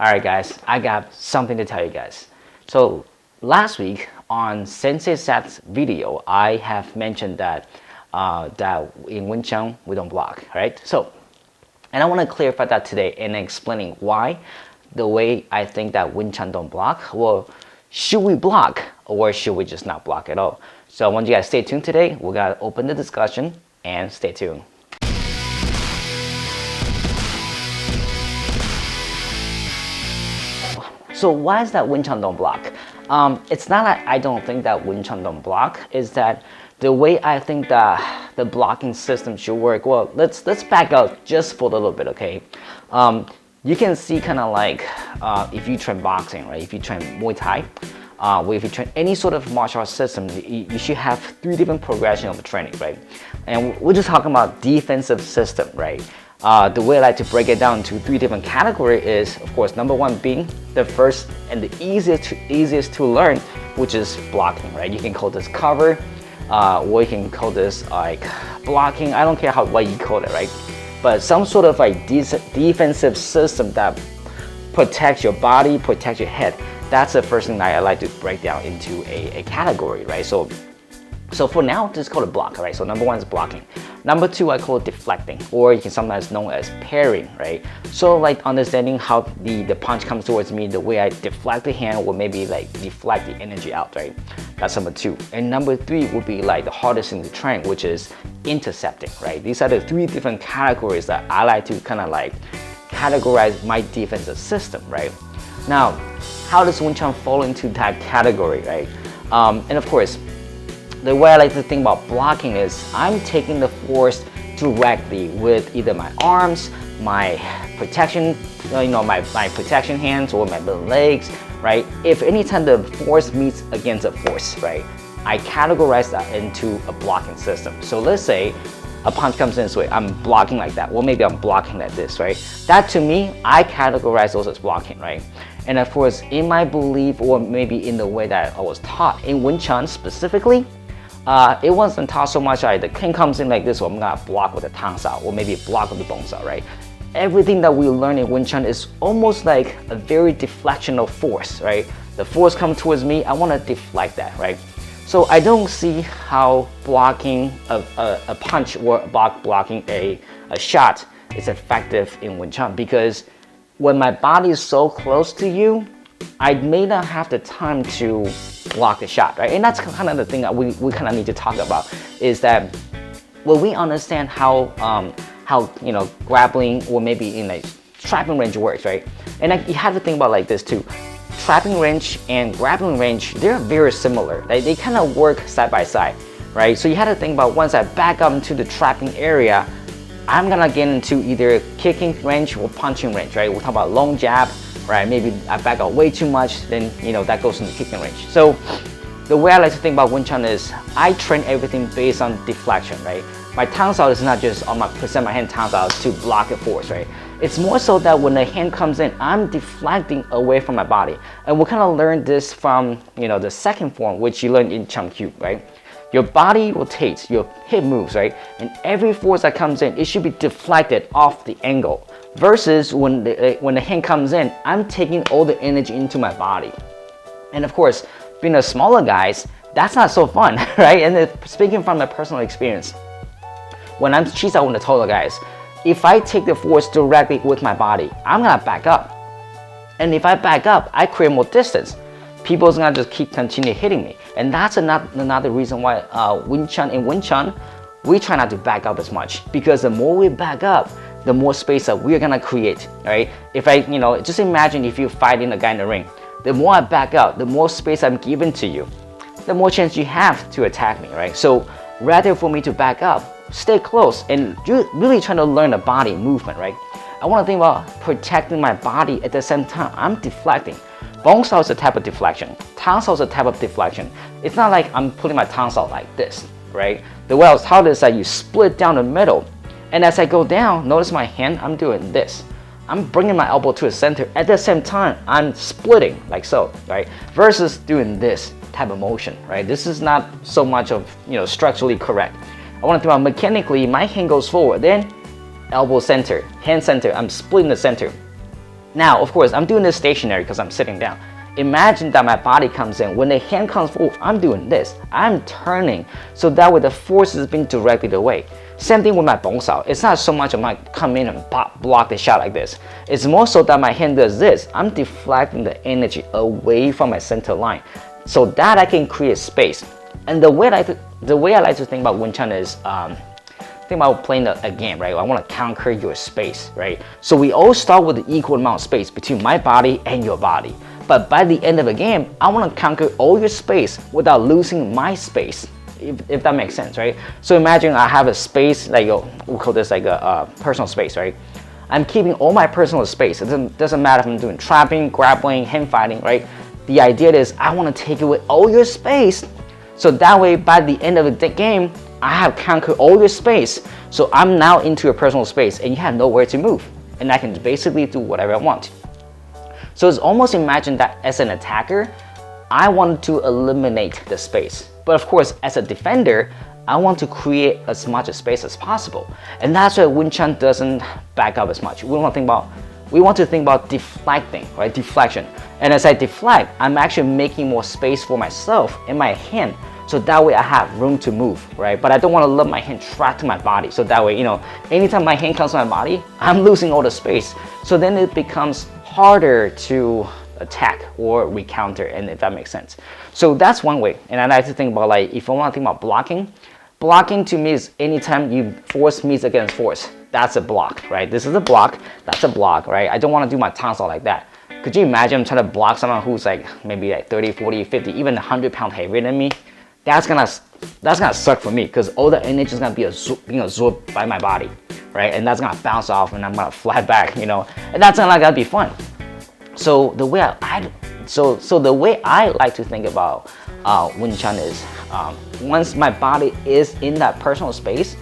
Alright guys, I got something to tell you guys. So last week on Sensei Sat's video, I have mentioned that in Wing Chun we don't block, right? And I want to clarify that today and explaining why the way I think that Wing Chun don't block. Well, should we block or should we just not block at all? So I want you guys to stay tuned today. We're gonna open the discussion and stay tuned. So why is that Wing Chun don't block? It's not that I don't think that Wing Chun don't block. It's that the way I think that the blocking system should work. Well, let's back up just for a little bit, okay? You can see kind of like if you train boxing, right? If you train Muay Thai, or if you train any sort of martial arts system, you should have 3 different progressions of training, right? And we're just talking about defensive system, right? The way I like to break it down to 3 different categories is, of course, number 1 being the first and the easiest to learn, which is blocking, right? You can call this cover, or you can call this like blocking. I don't care what you call it, right? But some sort of like defensive system that protects your body, protects your head. That's the first thing that I like to break down into a category, right? So for now, just call it block, right? So number 1 is blocking. Number 2, I call it deflecting, or you can sometimes known as parrying, right? So like understanding how the punch comes towards me, the way I deflect the hand, or maybe like deflect the energy out, right? That's number 2. And number 3 would be like the hardest thing to train, which is intercepting, right? These are the 3 different categories that I like to kind of like categorize my defensive system, right? Now, how does Wing Chun fall into that category, right? And of course, the way I like to think about blocking is I'm taking the force directly with either my arms, my protection, my protection hands, or my legs, right? If anytime the force meets against a force, right, I categorize that into a blocking system. So let's say a punch comes in this way, I'm blocking like that, or maybe I'm blocking like this, right? That to me, I categorize those as blocking, right? And of course, in my belief, or maybe in the way that I was taught in Wing Chun specifically, it wasn't taught so much like the king comes in like this, or I'm gonna block with the tang sao, or maybe block with the bong sao, right? Everything that we learn in Wing Chun is almost like a very deflectional force, right? The force comes towards me, I wanna deflect that, right? So I don't see how blocking a punch or blocking a shot is effective in Wing Chun, because when my body is so close to you, I may not have the time to block the shot, right? And that's kind of the thing that we kind of need to talk about, is that when we understand how grappling, or maybe in a trapping range works, right? And you have to think about like this too. Trapping range and grappling range, they're very similar. They kind of work side by side, right? So you have to think about, once I back up into the trapping area, I'm gonna get into either kicking range or punching range, right? We'll talk about long jab, right? Maybe I back out way too much, then that goes into kicking range. So the way I like to think about Wing Chun is I train everything based on deflection, right? My tang sao is not just present my hand tang sao to block a force, right? It's more so that when the hand comes in, I'm deflecting away from my body. And we kind of learned this from the second form, which you learn in Chum Q, right? Your body rotates, your hip moves, right? And every force that comes in, it should be deflected off the angle. Versus when the hand comes in, I'm taking all the energy into my body. And of course, being a smaller guys, that's not so fun, right? And speaking from my personal experience, when I'm cheese out with the taller guys, if I take the force directly with my body, I'm gonna back up. And if I back up, I create more distance. People's gonna just continue hitting me. And that's another reason why in Wing Chun, we try not to back up as much. Because the more we back up, the more space that we're gonna create, right? If I, just imagine if you're fighting a guy in the ring, the more I back out, the more space I'm giving to you, the more chance you have to attack me, right? So rather for me to back up, stay close and really trying to learn the body movement, right? I wanna think about protecting my body at the same time. I'm deflecting. Bong sao is a type of deflection. Tang sao is a type of deflection. It's not like I'm putting my tang sao like this, right? The way I was taught is that you split down the middle. And as I go down, notice my hand, I'm doing this. I'm bringing my elbow to the center. At the same time, I'm splitting like so, right? Versus doing this type of motion, right? This is not so much of, structurally correct. I want to think about mechanically, my hand goes forward, then elbow center, hand center, I'm splitting the center. Now, of course, I'm doing this stationary because I'm sitting down. Imagine that my body comes in. When the hand comes forward, I'm doing this. I'm turning. So that way the force is being directed away. Same thing with my bong sao. It's not so much of my come in and block the shot like this. It's more so that my hand does this. I'm deflecting the energy away from my center line so that I can create space. And the way I like to think about Wing Chun is think about playing a game, right? I want to conquer your space, right? So we all start with the equal amount of space between my body and your body. But by the end of the game, I want to conquer all your space without losing my space, if that makes sense, right? So imagine I have a space, like we'll call this like a personal space, right? I'm keeping all my personal space. It doesn't matter if I'm doing trapping, grappling, hand fighting, right? The idea is I want to take away all your space, so that way by the end of the game, I have conquered all your space. So I'm now into your personal space and you have nowhere to move. And I can basically do whatever I want. So it's almost imagine that as an attacker, I want to eliminate the space. But of course, as a defender, I want to create as much space as possible. And that's why Wing Chun doesn't back up as much. We want to think about deflecting, right? Deflection. And as I deflect, I'm actually making more space for myself in my hand. So that way I have room to move, right? But I don't want to let my hand track to my body. So that way, anytime my hand comes to my body, I'm losing all the space. So then it becomes harder to attack or recounter, and if that makes sense. So that's one way. And I like to think about, like, if I want to think about blocking to me is anytime you force meets against force. That's a block, right? This is a block, that's a block, right? I don't want to do my tongue out like that. Could you imagine I'm trying to block someone who's like maybe like 30, 40, 50, even 100 pounds heavier than me? That's gonna suck for me because all the energy is gonna be being absorbed by my body, right? And that's gonna bounce off and I'm gonna fly back, and that's not gonna be fun. So the way the way I like to think about Wing Chun is once my body is in that personal space,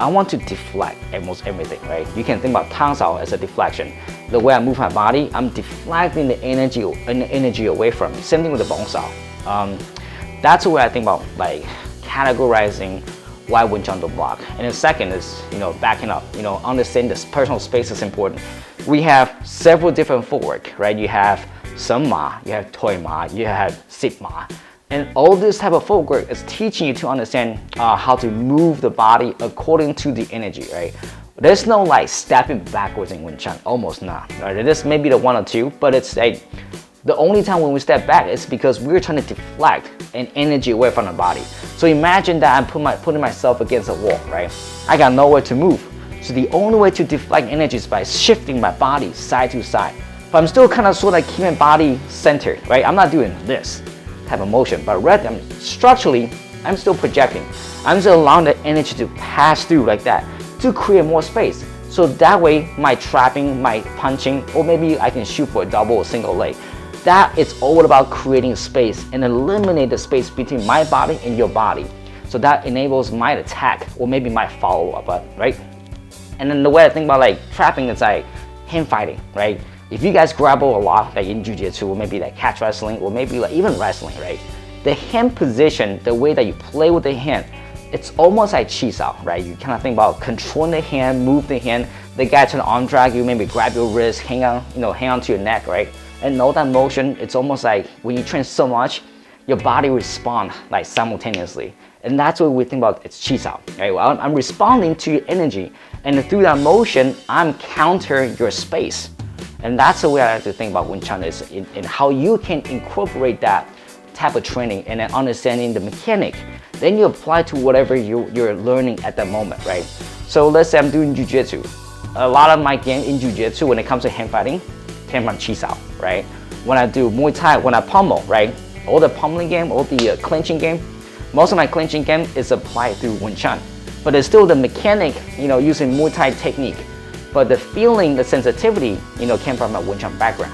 I want to deflect almost everything, right? You can think about tongue out as a deflection. The way I move my body, I'm deflecting the energy away from me. Same thing with the bong sao. That's the way I think about like categorizing why Wing Chun don't block. And the second is, backing up, understanding this personal space is important. We have several different footwork, right? You have Sun Ma, you have Toi Ma, you have Sit Ma. And all this type of footwork is teaching you to understand how to move the body according to the energy, right? There's no like stepping backwards in Wing Chun, almost not. Right? There's maybe the one or two, but it's like the only time when we step back is because we're trying to deflect an energy away from the body. So imagine that I'm putting myself against a wall, right? I got nowhere to move. So the only way to deflect energy is by shifting my body side to side. But I'm still kind of sort of keeping my body centered, right? I'm not doing this type of motion, but structurally, I'm still projecting. I'm still allowing the energy to pass through like that to create more space. So that way, my trapping, my punching, or maybe I can shoot for a double or single leg. That is all about creating space and eliminate the space between my body and your body. So that enables my attack or maybe my follow-up, right? And then the way I think about like trapping is like hand fighting, right? If you guys grapple a lot, like in jiu-jitsu, or maybe like catch wrestling, or maybe like even wrestling, right? The hand position, the way that you play with the hand, it's almost like chi sao, right? You kind of think about controlling the hand, move the hand. The guy trying to arm drag you, maybe grab your wrist, hang on to your neck, right? And all that motion, it's almost like when you train so much, your body responds like simultaneously. And that's what we think about, it's chi sao, right? Well, I'm responding to your energy, and through that motion, I'm countering your space. And that's the way I like to think about Wing Chun is in how you can incorporate that type of training and then understanding the mechanic. Then you apply to whatever you're learning at that moment, right? So let's say I'm doing jiu-jitsu. A lot of my game in jiu-jitsu, when it comes to hand fighting, came from chi sao, right? When I do Muay Thai, when I pummel, right? All the pummeling game, all the clinching game, most of my clinching game is applied through Wing Chun. But it's still the mechanic, using Muay Thai technique. But the feeling, the sensitivity, came from my Wing Chun background.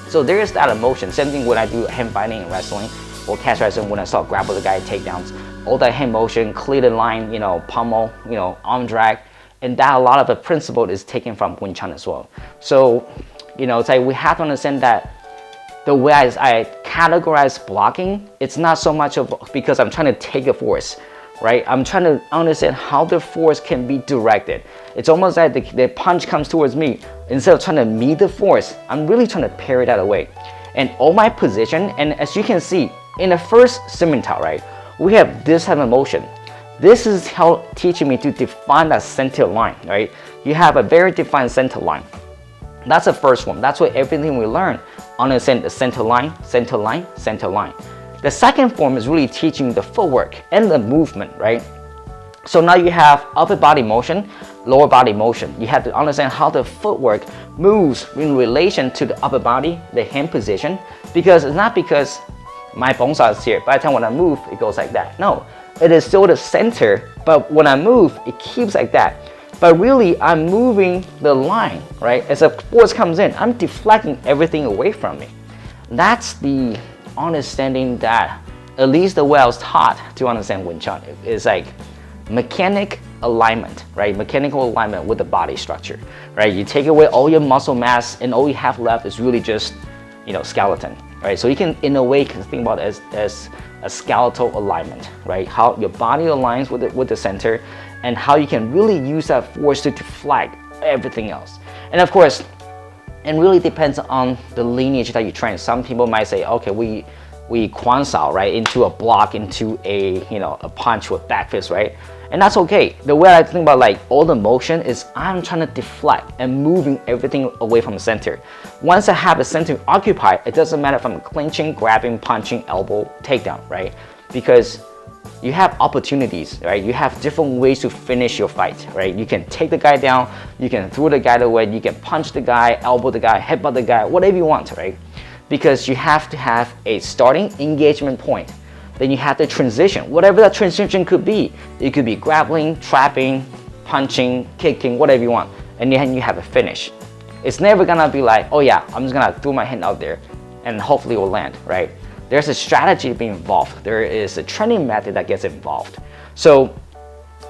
So there is that emotion. Same thing when I do hand fighting and wrestling, or catch wrestling when I start grapple the guy, takedowns. All that hand motion, clear the line, pummel, arm drag. And that a lot of the principle is taken from Wing Chun as well. So, it's like we have to understand that the way I categorize blocking, it's not so much of because I'm trying to take a force, right? I'm trying to understand how the force can be directed. It's almost like the punch comes towards me. Instead of trying to meet the force, I'm really trying to parry that away. And all my position, and as you can see, in the first scimitar, right, we have this type of motion. This is how teaching me to define that center line, right? You have a very defined center line. That's the first one. That's what everything we learn. Understand the center line, center line, center line. The second form is really teaching the footwork and the movement, right? So now you have upper body motion, lower body motion. You have to understand how the footwork moves in relation to the upper body, the hand position, because it's not because my bones are here. By the time when I move, it goes like that. No, it is still the center, but when I move, it keeps like that. But really, I'm moving the line, right? As a force comes in, I'm deflecting everything away from me. That's the understanding that, at least the way I was taught to understand Wing Chun, is like mechanic alignment, right? Mechanical alignment with the body structure, right? You take away all your muscle mass, and all you have left is really just, skeleton, right? So you can, in a way, can think about it as a skeletal alignment, right? How your body aligns with the center, and how you can really use that force to deflect everything else. And of course, it really depends on the lineage that you train. Some people might say, okay, we quan sao, right, into a block, into a punch with back fist, right? And that's okay. The way I think about like all the motion is I'm trying to deflect and moving everything away from the center. Once I have the center occupied, it doesn't matter if I'm clinching, grabbing, punching, elbow, takedown, right? Because you have opportunities, right? You have different ways to finish your fight, right? You can take the guy down, you can throw the guy away, you can punch the guy, elbow the guy, headbutt the guy, whatever you want, right? Because you have to have a starting engagement point. Then you have the transition, whatever that transition could be. It could be grappling, trapping, punching, kicking, whatever you want. And then you have a finish. It's never gonna be like, oh yeah, I'm just gonna throw my hand out there and hopefully it will land, right? There's a strategy being involved. There is a training method that gets involved. So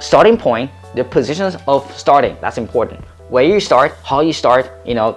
starting point, the positions of starting, that's important. Where you start, how you start,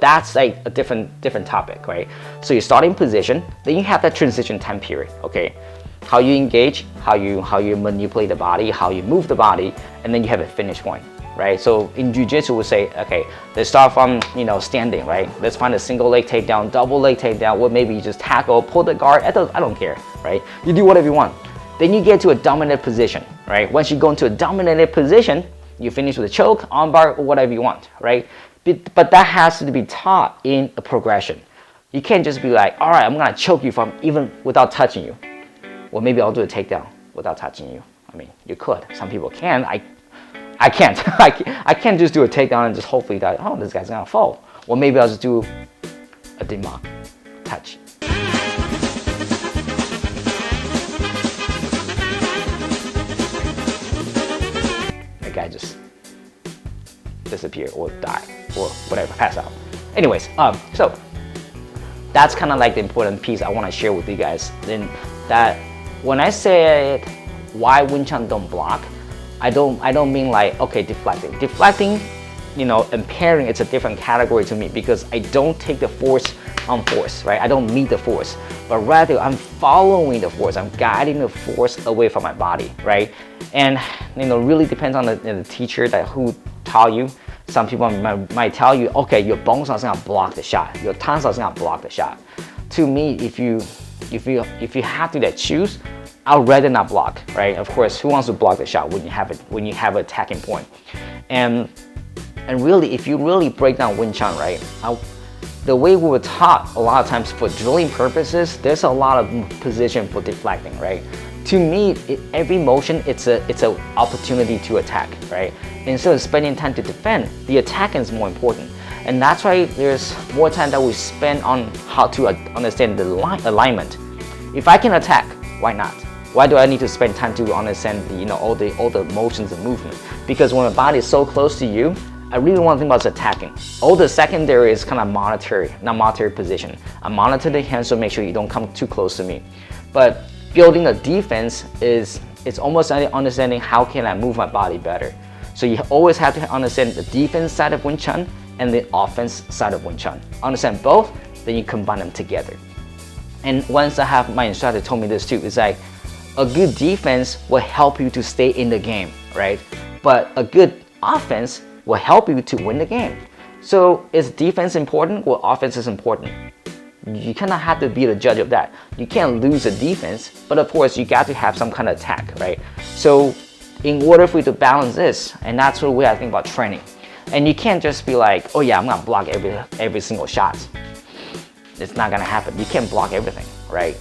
that's like a different topic, right? So your starting position, then you have that transition time period, okay? How you engage, how you manipulate the body, how you move the body, and then you have a finish point, right? So in jiu-jitsu, we'll say, okay, let's start from, standing, right? Let's find a single leg takedown, double leg takedown, or maybe you just tackle, pull the guard, I don't care, right? You do whatever you want. Then you get to a dominant position, right? Once you go into a dominant position, you finish with a choke, armbar, or whatever you want, right? But that has to be taught in a progression. You can't just be like, all right, I'm gonna choke you from even without touching you. Well, maybe I'll do a takedown without touching you. I mean, you could. Some people can. I can't. I can't just do a takedown and just hopefully that, oh, this guy's gonna fall. Or maybe I'll just do a demark touch. The guy just disappear or die or whatever, pass out. Anyways, so that's kind of like the important piece I want to share with you guys. Then that when I said why Wing Chun don't block, I don't mean like, okay, deflecting. Deflecting, and parrying, it's a different category to me because I don't take the force on force, right? I don't meet the force, but rather I'm following the force. I'm guiding the force away from my body, right? And really depends on the teacher that who taught you. Some people might tell you, okay, your bones are gonna block the shot, your tongue is gonna block the shot. To me, if you have to choose, I'd rather not block, right? Of course, who wants to block the shot when you have an attacking point? And really, if you really break down Wing Chun, right? The way we were taught a lot of times for drilling purposes, there's a lot of position for deflecting, right? To me, every motion, it's an opportunity to attack, right? Instead of spending time to defend, the attack is more important. And that's why there's more time that we spend on how to understand the alignment. If I can attack, why not? Why do I need to spend time to understand all the motions and movement? Because when my body is so close to you, I really want to think about attacking. All the secondary is kind of non-monetary position. I monitor the hands so make sure you don't come too close to me. But building a defense it's almost understanding how can I move my body better. So you always have to understand the defense side of Wing Chun and the offense side of Wing Chun. Understand both, then you combine them together. And once I have my instructor told me this too, it's like a good defense will help you to stay in the game, right? But a good offense will help you to win the game. So is defense important or offense is important? You kind of have to be the judge of that. You can't lose the defense, but of course you got to have some kind of attack, right? So in order for you to balance this, and that's the way I think about training. And you can't just be like, oh yeah, I'm gonna block every single shot. It's not gonna happen. You can't block everything, right?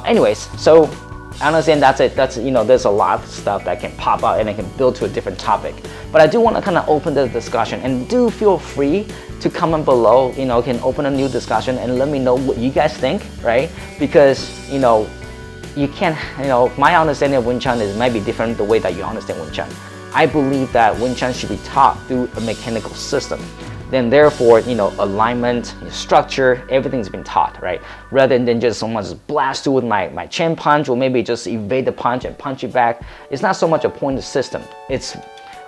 Anyways, so I understand that's it. That's, you know, there's a lot of stuff that can pop out and it can build to a different topic. But I do want to kind of open the discussion, and do feel free to comment below. You know, can open a new discussion and let me know what you guys think, right? Because, you know, you can't, you know, my understanding of Wing Chun might be different the way that you understand Wing Chun. I believe that Wing Chun should be taught through a mechanical system. Then therefore, you know, alignment, structure, everything's been taught, right? Rather than just someone just blast you with my chin punch, or maybe just evade the punch and punch you back. It's not so much a pointed system. It's,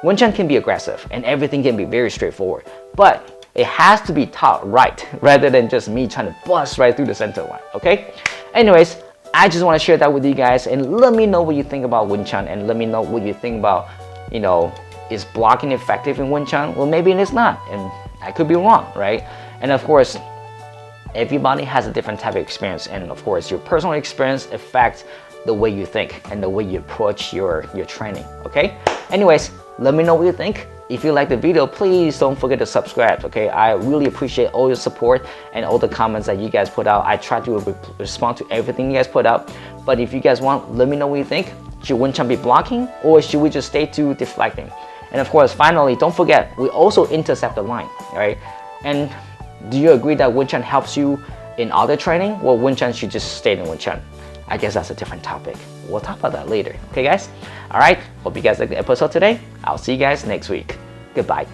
Wing Chun can be aggressive and everything can be very straightforward, but it has to be taught right, rather than just me trying to bust right through the center line, okay? Anyways, I just want to share that with you guys, and let me know what you think about Wing Chun, and let me know what you think about, you know, is blocking effective in Wing Chun? Well, maybe it's not, and I could be wrong, right? And of course, everybody has a different type of experience, and of course, your personal experience affects the way you think and the way you approach your training, okay? Anyways, let me know what you think. If you like the video, please don't forget to subscribe, okay? I really appreciate all your support and all the comments that you guys put out. I try to respond to everything you guys put out. But if you guys want, let me know what you think. Should Wing Chun be blocking, or should we just stay to deflecting? And of course, finally, don't forget, we also intercept the line, right? And do you agree that Wing Chun helps you in other training? Well, Wing Chun should just stay in Wing Chun. I guess that's a different topic. We'll talk about that later, okay guys? All right, hope you guys liked the episode today. I'll see you guys next week. Goodbye.